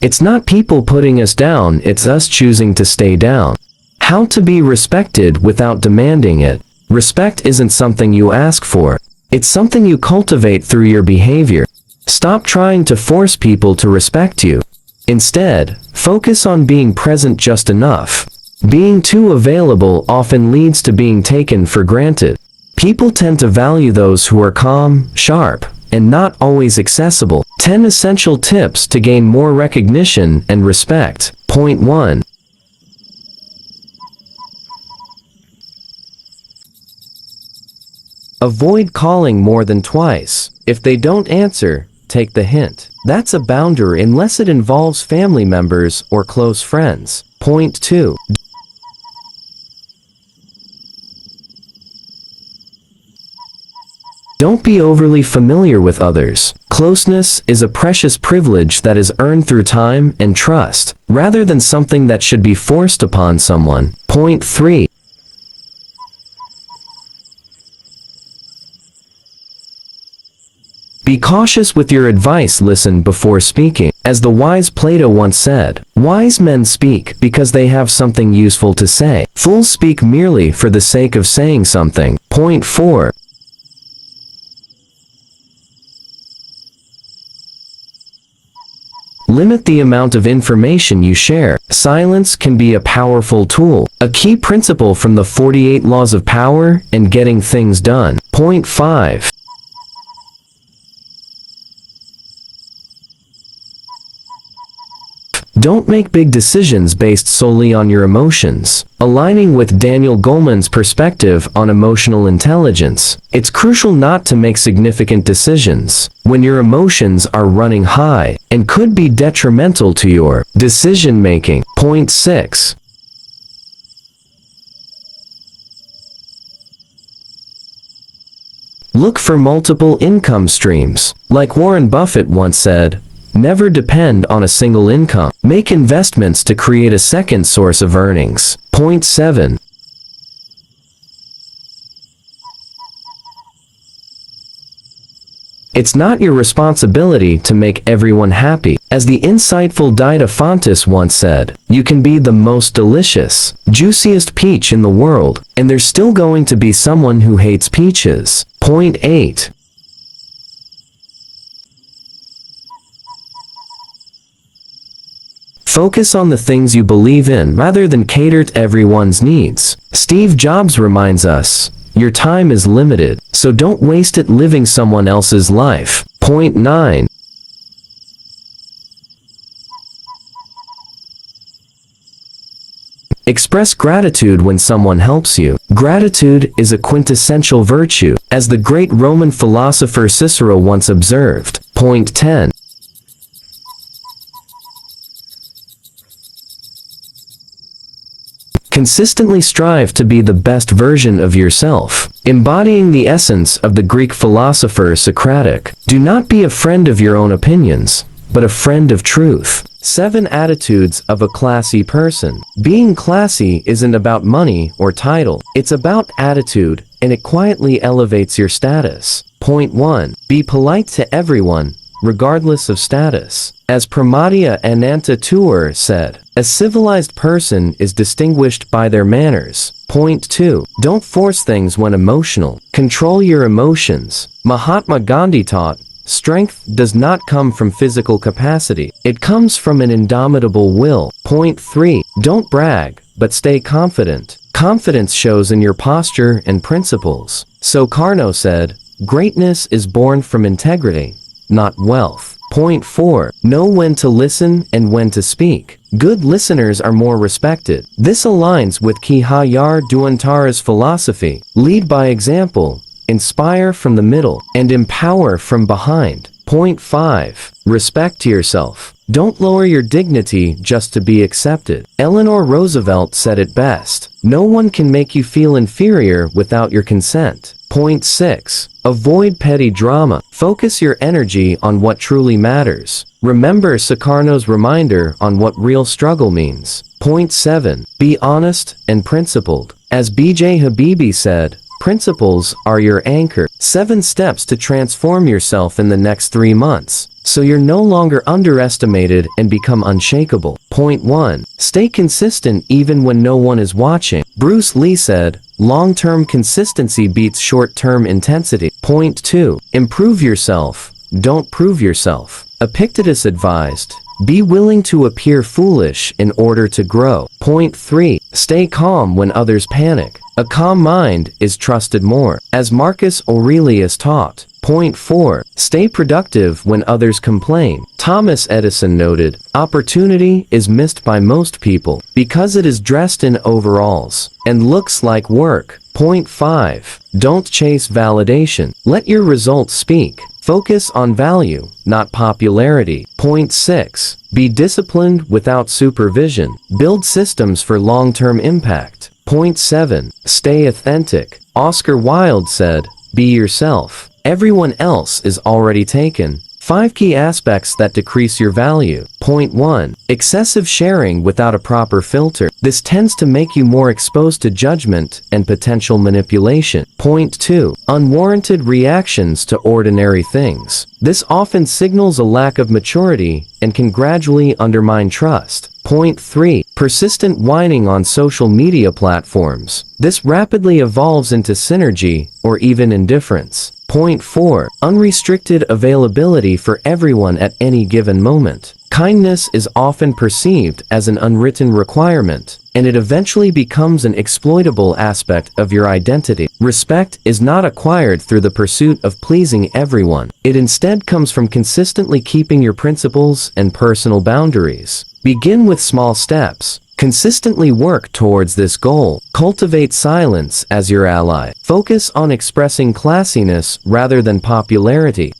It's not people putting us down, it's us choosing to stay down. How to be respected without demanding it. Respect isn't something you ask for. It's something you cultivate through your behavior. Stop trying to force people to respect you. Instead, focus on being present just enough. Being too available often leads to being taken for granted. People tend to value those who are calm, sharp, and not always accessible. 10 essential tips to gain more recognition and respect. Point 1. Avoid calling more than twice. If they don't answer, take the hint. That's a boundary unless it involves family members or close friends. Point 2. Don't be overly familiar with others. Closeness is a precious privilege that is earned through time and trust, rather than something that should be forced upon someone. Point 3. Be cautious with your advice. Listen before speaking. As the wise Plato once said, wise men speak because they have something useful to say. Fools speak merely for the sake of saying something. Point 4. Limit the amount of information you share. Silence can be a powerful tool. A key principle from the 48 Laws of Power and Getting Things Done. Point 5. Don't make big decisions based solely on your emotions. Aligning with Daniel Goleman's perspective on emotional intelligence, it's crucial not to make significant decisions when your emotions are running high and could be detrimental to your decision-making. Point 6. Look for multiple income streams. Like Warren Buffett once said, never depend on a single income. Make investments to create a second source of earnings. Point 7. It's not your responsibility to make everyone happy. As the insightful Dita Fontes once said, you can be the most delicious, juiciest peach in the world, and there's still going to be someone who hates peaches. Point 8. Focus on the things you believe in rather than cater to everyone's needs. Steve Jobs reminds us, your time is limited, so don't waste it living someone else's life. Point 9. Express gratitude when someone helps you. Gratitude is a quintessential virtue, as the great Roman philosopher Cicero once observed. Point 10. Consistently strive to be the best version of yourself, embodying the essence of the Greek philosopher Socratic. Do not be a friend of your own opinions, but a friend of truth. 7 attitudes of a classy person. Being classy isn't about money or title. It's about attitude, and it quietly elevates your status. Point 1. Be polite to everyone, regardless of status. As Pramadya Anantatur said, a civilized person is distinguished by their manners. Point 2. Don't force things when emotional. Control your emotions. Mahatma Gandhi taught, strength does not come from physical capacity. It comes from an indomitable will. Point 3. Don't brag, but stay confident. Confidence shows in your posture and principles. Sukarno said, greatness is born from integrity, not wealth. Point 4. Know when to listen and when to speak. Good listeners are more respected. This aligns with Kihayar Duantara's philosophy. Lead by example, inspire from the middle, and empower from behind. Point 5. Respect yourself. Don't lower your dignity just to be accepted. Eleanor Roosevelt said it best. No one can make you feel inferior without your consent. Point 6. Avoid petty drama. Focus your energy on what truly matters. Remember Sukarno's reminder on what real struggle means. Point 7. Be honest and principled. As B.J. Habibi said, Principles are your anchor. 7 steps to transform yourself in the next 3 months, so you're no longer underestimated and become unshakable. Point 1. Stay consistent even when no one is watching. Bruce Lee said, "Long-term consistency beats short-term intensity." Point 2. Improve yourself. Don't prove yourself. Epictetus advised, "Be willing to appear foolish in order to grow." Point 3. Stay calm when others panic. A calm mind is trusted more, as Marcus Aurelius taught. Point 4. Stay productive when others complain. Thomas Edison noted, "Opportunity is missed by most people because it is dressed in overalls and looks like work." Point 5. Don't chase validation. Let your results speak. Focus on value, not popularity. Point 6. Be disciplined without supervision. Build systems for long-term impact. Point 7. Stay authentic. Oscar Wilde said, "Be yourself. Everyone else is already taken." 5 key aspects that decrease your value. Point 1. Excessive sharing without a proper filter. This tends to make you more exposed to judgment and potential manipulation. Point 2. Unwarranted reactions to ordinary things. This often signals a lack of maturity and can gradually undermine trust. Point 3. Persistent whining on social media platforms. This rapidly evolves into synergy or even indifference. Point 4. Unrestricted availability for everyone at any given moment. Kindness is often perceived as an unwritten requirement, and it eventually becomes an exploitable aspect of your identity. Respect is not acquired through the pursuit of pleasing everyone. It instead comes from consistently keeping your principles and personal boundaries. Begin with small steps. Consistently work towards this goal. Cultivate silence as your ally. Focus on expressing classiness rather than popularity.